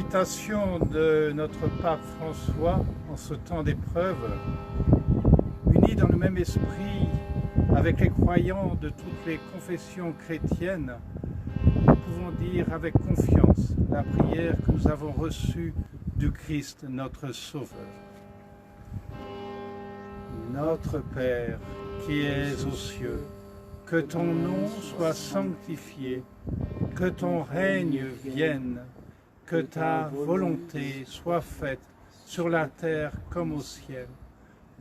méditation de notre pape François en ce temps d'épreuve, unis dans le même esprit avec les croyants de toutes les confessions chrétiennes, nous pouvons dire avec confiance la prière que nous avons reçue du Christ notre Sauveur. Notre Père qui es aux cieux, que ton nom soit sanctifié, que ton règne vienne, que ta volonté soit faite sur la terre comme au ciel.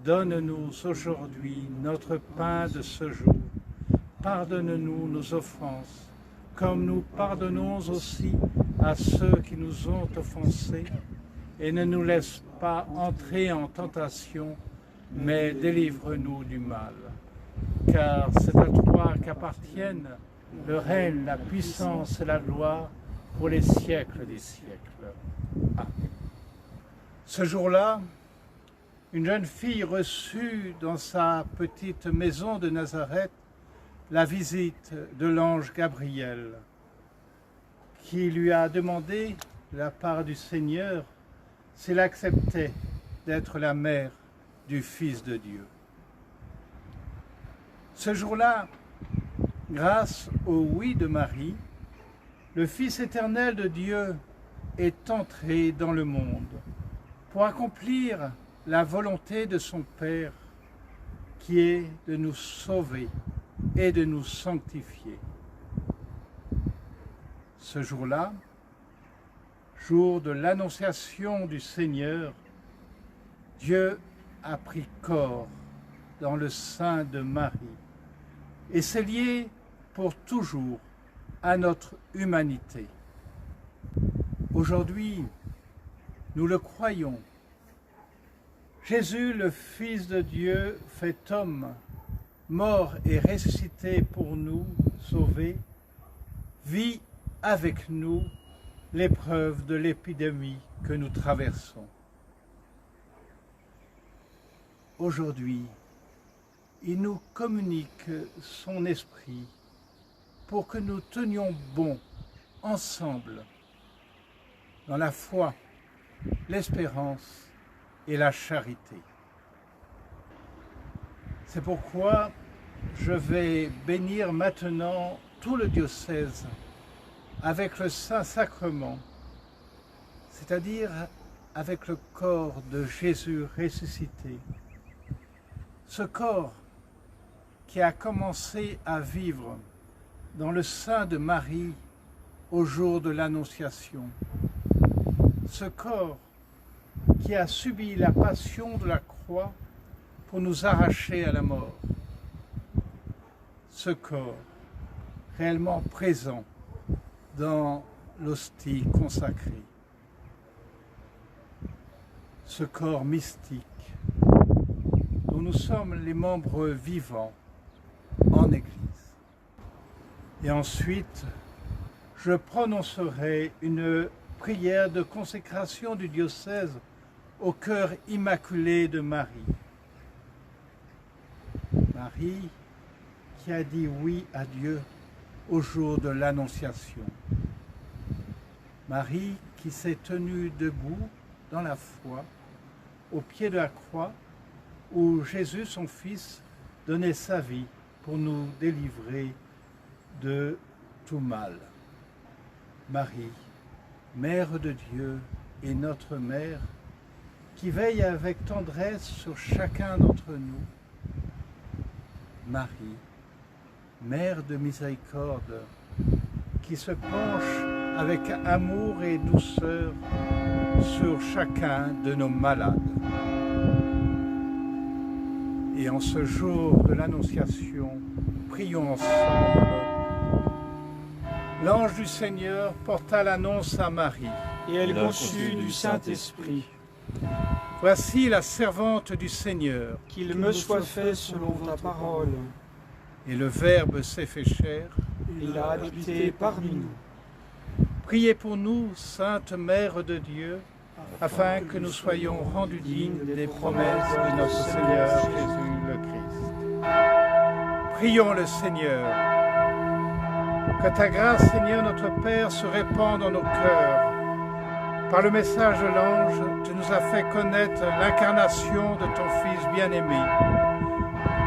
Donne-nous aujourd'hui notre pain de ce jour. Pardonne-nous nos offenses, comme nous pardonnons aussi à ceux qui nous ont offensés. Et ne nous laisse pas entrer en tentation, mais délivre-nous du mal. Car c'est à toi qu'appartiennent le règne, la puissance et la gloire pour les siècles des siècles. Amen. Ce jour-là, une jeune fille reçut dans sa petite maison de Nazareth la visite de l'ange Gabriel, qui lui a demandé, de la part du Seigneur, s'il acceptait d'être la mère du Fils de Dieu. Ce jour-là, grâce au oui de Marie, le Fils éternel de Dieu est entré dans le monde pour accomplir la volonté de son Père, qui est de nous sauver et de nous sanctifier. Ce jour-là, jour de l'annonciation du Seigneur, Dieu a pris corps dans le sein de Marie et s'est lié pour toujours à notre humanité. Aujourd'hui, nous le croyons, Jésus, le Fils de Dieu, fait homme, mort et ressuscité pour nous sauver, vit avec nous l'épreuve de l'épidémie que nous traversons. Aujourd'hui, il nous communique son esprit pour que nous tenions bon ensemble dans la foi, l'espérance et la charité. C'est pourquoi je vais bénir maintenant tout le diocèse avec le Saint-Sacrement, c'est-à-dire avec le corps de Jésus ressuscité. Ce corps qui a commencé à vivre dans le sein de Marie au jour de l'Annonciation. Ce corps qui a subi la passion de la croix pour nous arracher à la mort. Ce corps réellement présent dans l'hostie consacrée. Ce corps mystique dont nous sommes les membres vivants en Église. Et ensuite, je prononcerai une prière de consécration du diocèse au cœur immaculé de Marie. Marie qui a dit oui à Dieu au jour de l'Annonciation. Marie qui s'est tenue debout dans la foi, au pied de la croix, où Jésus, son Fils, donnait sa vie pour nous délivrer de tout mal. Marie, Mère de Dieu et notre Mère, qui veille avec tendresse sur chacun d'entre nous. Marie, Mère de miséricorde, qui se penche avec amour et douceur sur chacun de nos malades. Et en ce jour de l'Annonciation, prions ensemble. L'ange du Seigneur porta l'annonce à Marie. Et elle conçut du Saint-Esprit. Voici la servante du Seigneur. Qu'il me soit fait selon ta parole. Et le Verbe s'est fait chair. Il a habité parmi nous. Priez pour nous, Sainte Mère de Dieu, afin que nous soyons rendus dignes des promesses de notre Seigneur Jésus le Christ. Prions le Seigneur. Que ta grâce, Seigneur notre Père, se répande dans nos cœurs, Par le message de l'ange, tu nous as fait connaître l'incarnation de ton Fils bien-aimé.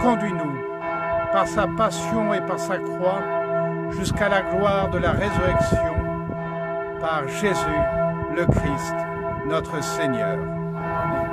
Conduis-nous, par sa passion et par sa croix, jusqu'à la gloire de la résurrection, par Jésus le Christ, notre Seigneur. Amen.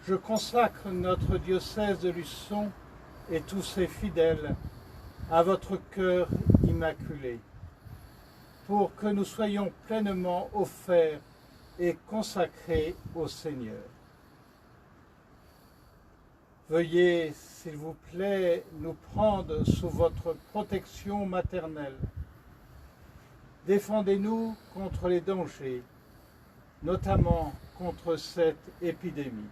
Je consacre notre diocèse de Luçon et tous ses fidèles à votre cœur immaculé, pour que nous soyons pleinement offerts et consacrés au Seigneur. Veuillez, s'il vous plaît, nous prendre sous votre protection maternelle. Défendez-nous contre les dangers, notamment contre cette épidémie.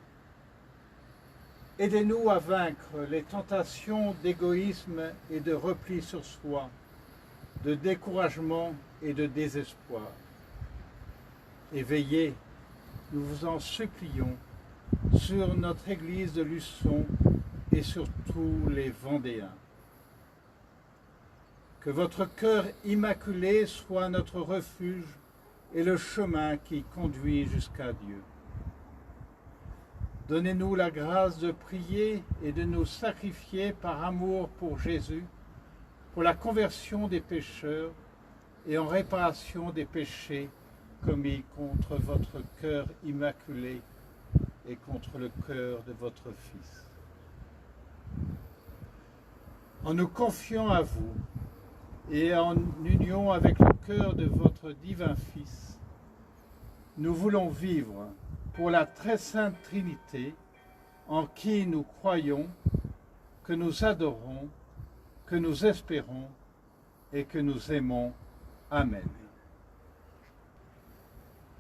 Aidez-nous à vaincre les tentations d'égoïsme et de repli sur soi, de découragement et de désespoir. Et veillez, nous vous en supplions, sur notre Église de Luçon et sur tous les Vendéens. Que votre cœur immaculé soit notre refuge et le chemin qui conduit jusqu'à Dieu. Donnez-nous la grâce de prier et de nous sacrifier par amour pour Jésus, pour la conversion des pécheurs et en réparation des péchés commis contre votre cœur immaculé et contre le cœur de votre Fils. En nous confiant à vous et en union avec le cœur de votre divin Fils, nous voulons vivre pour la très sainte Trinité, en qui nous croyons, que nous adorons, que nous espérons et que nous aimons. Amen.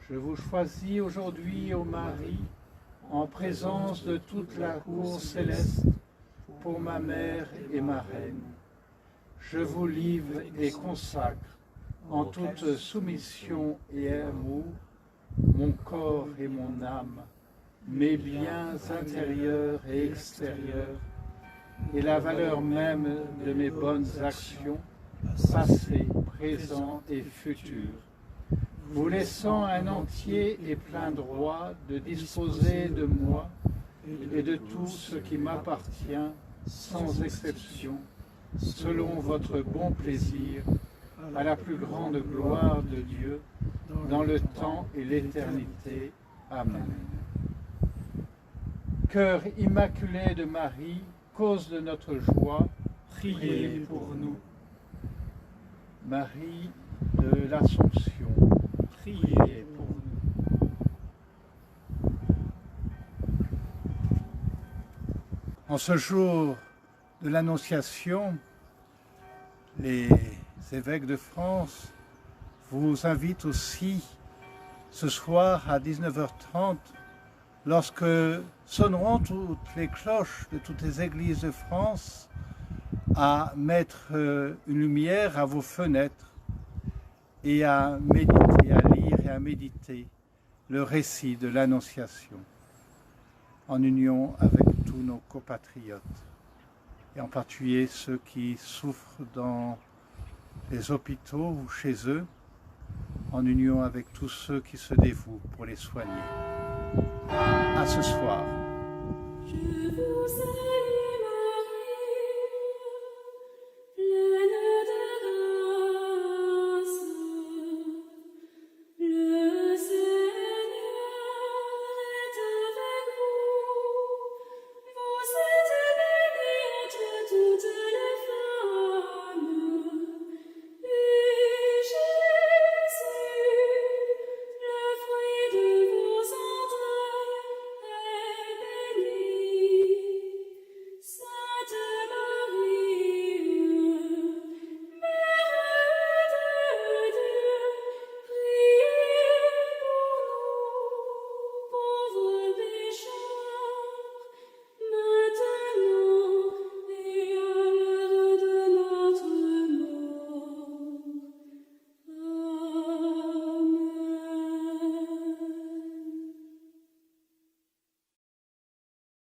Je vous choisis aujourd'hui, ô Marie, en présence de toute la cour céleste, pour ma mère et ma reine. Je vous livre et consacre, en toute soumission et amour, mon corps et mon âme, mes biens intérieurs et extérieurs, et la valeur même de mes bonnes actions, passées, présentes et futures, vous laissant un entier et plein droit de disposer de moi et de tout ce qui m'appartient, sans exception, selon votre bon plaisir, à la plus grande gloire de Dieu, dans le temps et l'éternité. Amen. cœur immaculé de Marie, cause de notre joie, Priez pour nous. Marie de l'Assomption, Priez pour nous. En ce jour de l'Annonciation, les évêques de France vous invitent aussi ce soir à 19h30, lorsque sonneront toutes les cloches de toutes les églises de France, à mettre une lumière à vos fenêtres et à méditer, à lire et à méditer le récit de l'Annonciation, en union avec tous nos compatriotes, et en particulier ceux qui souffrent dans les hôpitaux ou chez eux, en union avec tous ceux qui se dévouent pour les soigner. À ce soir. Je vous aime.